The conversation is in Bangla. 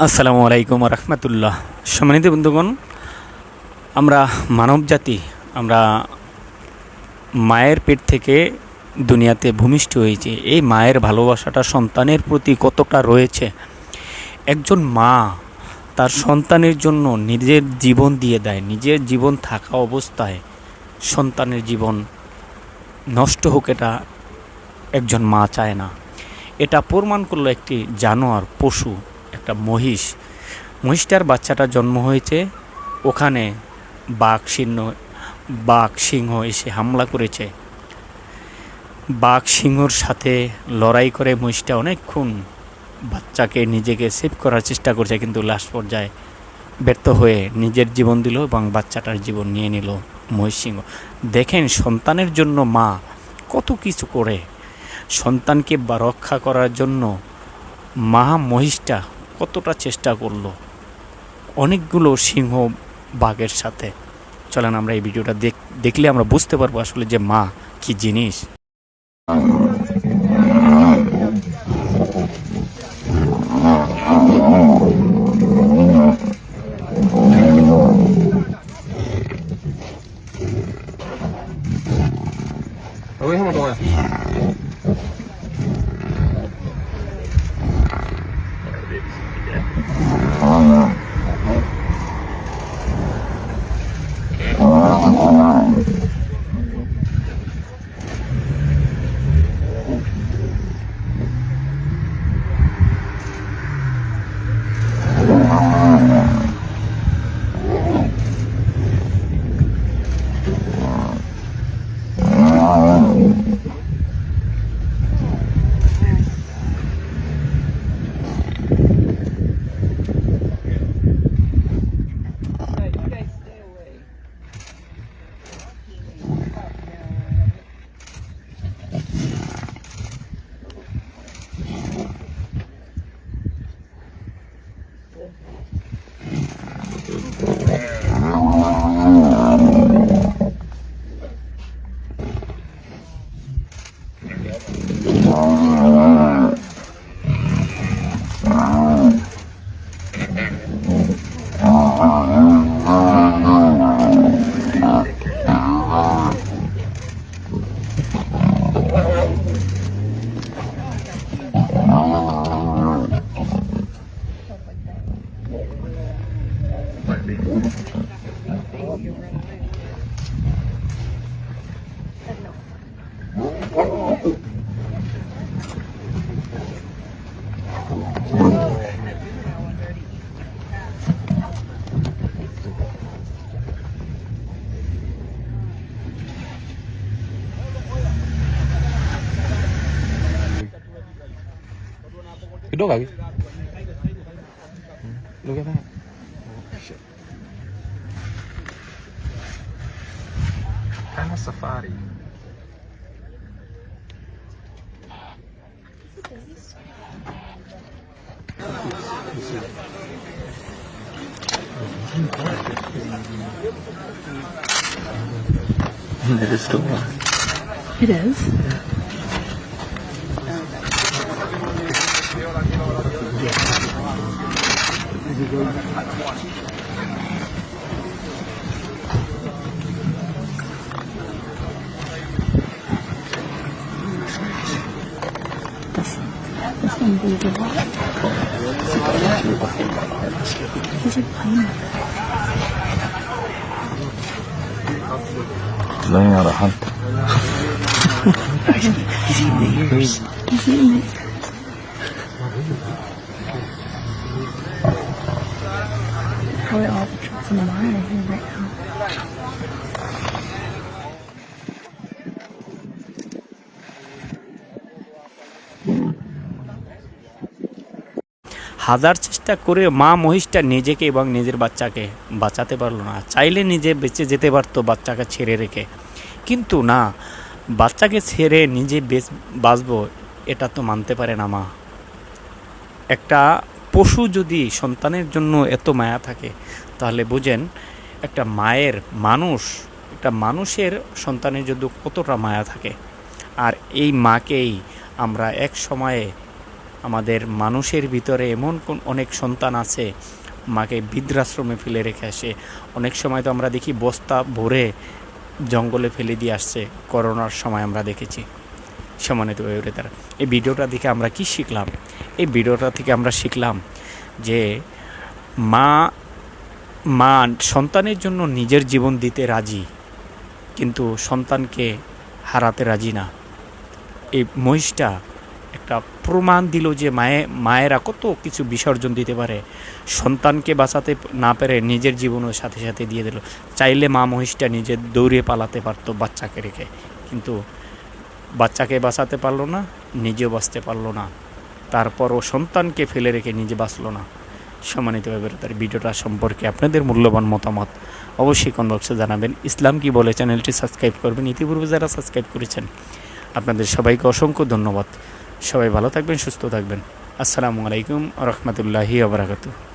আসসালামু আলাইকুম রহমতুল্লাহ। সম্মানিত বন্ধুগণ, আমরা মানব জাতি, আমরা মায়ের পেট থেকে দুনিয়াতে ভূমিষ্ঠ হয়েছি। এই মায়ের ভালোবাসাটা সন্তানের প্রতি কতটা রয়েছে। একজন মা তার সন্তানের জন্য নিজের জীবন দিয়ে দেয়। নিজের জীবন থাকা অবস্থায় সন্তানের জীবন নষ্ট হোক, এটা একজন মা চায় না। এটা প্রমাণ করলো একটি জানোয়ার, পশু, একটা মহিষটার বাচ্চাটা জন্ম হয়েছে। ওখানে বাঘ সিংহ এসে হামলা করেছে। বাঘ সিংহর সাথে লড়াই করে মহিষটা অনেকক্ষণ বাচ্চাকে নিজেকে সেভ করার চেষ্টা করছে, কিন্তু লাস্ট পর্যায়ে ব্যর্থ হয়ে নিজের জীবন দিল এবং বাচ্চাটার জীবন নিয়ে নিল মহিষ সিংহ। দেখেন, সন্তানের জন্য মা কত কিছু করে। সন্তানকে রক্ষা করার জন্য মা মহিষটা কতটা চেষ্টা করলো অনেকগুলো সিংহ বাঘের সাথে। চলেন আমরা এই ভিডিওটা দেখলে আমরা বুঝতে পারবো আসলে যে মা কি জিনিস। Cái đốt rồi. Look at that. Oh, shit. Kind of safari. It is still on. It is. This one will be what? Is it plain? He's learning how to hunt. He's eating the ears. He's eating it. Probably all the tricks in the mind are here right now. হাজার চেষ্টা করে মা মহিষটা নিজেকে এবং নিজের বাচ্চাকে বাঁচাতে পারলো না। চাইলে নিজে বেঁচে যেতে পারতো বাচ্চাকে ছেড়ে রেখে, কিন্তু না, বাচ্চাকে ছেড়ে নিজে বাঁচবো এটা তো মানতে পারে না মা। একটা পশু যদি সন্তানের জন্য এত মায়া থাকে, তাহলে বুঝেন একটা মানুষের সন্তানের জন্য কতটা মায়া থাকে। আর এই মাকেই আমরা এক সময়ে আমাদের মানুষের ভিতরে এমন অনেক সন্তান আছে মাকে বৃদ্ধাশ্রমে ফেলে রেখে আসে। অনেক সময় তো আমরা দেখি বস্তা ভরে জঙ্গলে ফেলে দিয়ে আসছে, করোনার সময় আমরা দেখেছি। সম্মানিত তারা এই ভিডিওটা দেখে আমরা কি শিখলাম? এই ভিডিওটা থেকে আমরা শিখলাম যে মা সন্তানের জন্য নিজের জীবন দিতে রাজি, কিন্তু সন্তানকে হারাতে রাজি না। এই মহিষটা একটা প্রমাণ দিল যে মায়েরা কত কিছু বিসর্জন দিতে পারে। সন্তানকে বাঁচাতে না পেরে নিজের জীবনের সাথে সাথে দিয়ে দিল। চাইলে মা মহিষটা নিজে দৌড়ে পালাতে পারতো বাচ্চাকে রেখে, কিন্তু বাচ্চাকে বাঁচাতে পারলো না, নিজেও বাঁচতে পারলো না, তারপরও সন্তানকে ফেলে রেখে নিজে বাঁচলো না। সম্মানিতভাবে তার ভিডিওটা সম্পর্কে আপনাদের মূল্যবান মতামত অবশ্যই কমেন্ট বক্সে জানাবেন। ইসলাম কি বলে চ্যানেলটি সাবস্ক্রাইব করবেন। ইতিপূর্বে যারা সাবস্ক্রাইব করেছেন আপনাদের সবাইকে অসংখ্য ধন্যবাদ। সবাই ভালো থাকবেন, সুস্থ থাকবেন। আসসালামু আলাইকুম ওয়া রাহমাতুল্লাহি ওয়া বারাকাতুহু।